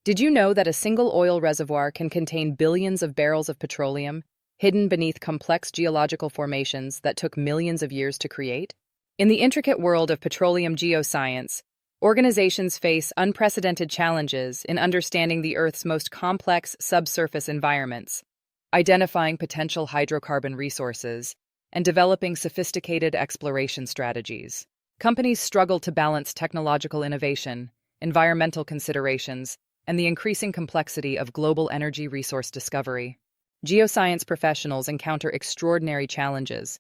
Did you know that a single oil reservoir can contain billions of barrels of petroleum, hidden beneath complex geological formations that took millions of years to create? In the intricate world of petroleum geoscience, organizations face unprecedented challenges in understanding the Earth's most complex subsurface environments, identifying potential hydrocarbon resources, and developing sophisticated exploration strategies. Companies struggle to balance technological innovation, environmental considerations, and the increasing complexity of global energy resource discovery. Geoscience professionals encounter extraordinary challenges,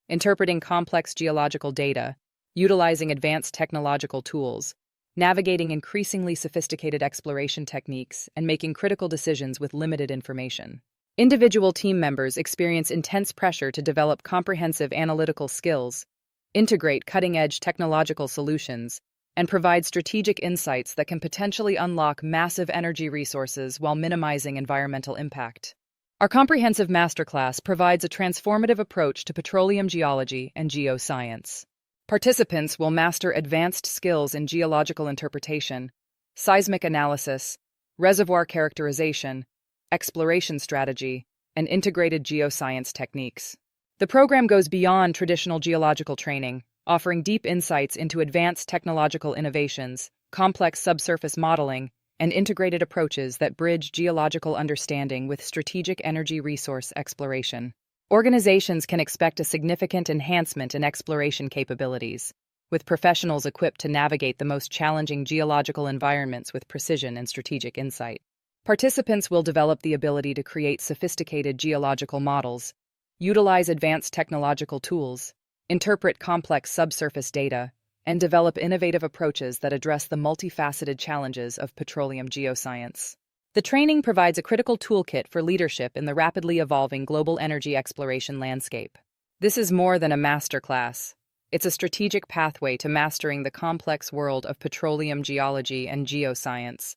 interpreting complex geological data, utilizing advanced technological tools, navigating increasingly sophisticated exploration techniques, and making critical decisions with limited information. Individual team members experience intense pressure to develop comprehensive analytical skills, integrate cutting-edge technological solutions, and provide strategic insights that can potentially unlock massive energy resources while minimizing environmental impact. Our comprehensive masterclass provides a transformative approach to petroleum geology and geoscience. Participants will master advanced skills in geological interpretation, seismic analysis, reservoir characterization, exploration strategy, and integrated geoscience techniques. The program goes beyond traditional geological training, offering deep insights into advanced technological innovations, complex subsurface modeling, and integrated approaches that bridge geological understanding with strategic energy resource exploration. Organizations can expect a significant enhancement in exploration capabilities, with professionals equipped to navigate the most challenging geological environments with precision and strategic insight. Participants will develop the ability to create sophisticated geological models, utilize advanced technological tools, interpret complex subsurface data, and develop innovative approaches that address the multifaceted challenges of petroleum geoscience. The training provides a critical toolkit for leadership in the rapidly evolving global energy exploration landscape. This is more than a masterclass. It's a strategic pathway to mastering the complex world of petroleum geology and geoscience.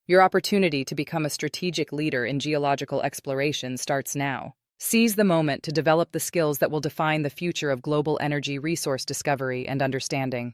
Your opportunity to become a strategic leader in geological exploration starts now. Seize the moment to develop the skills that will define the future of global energy resource discovery and understanding.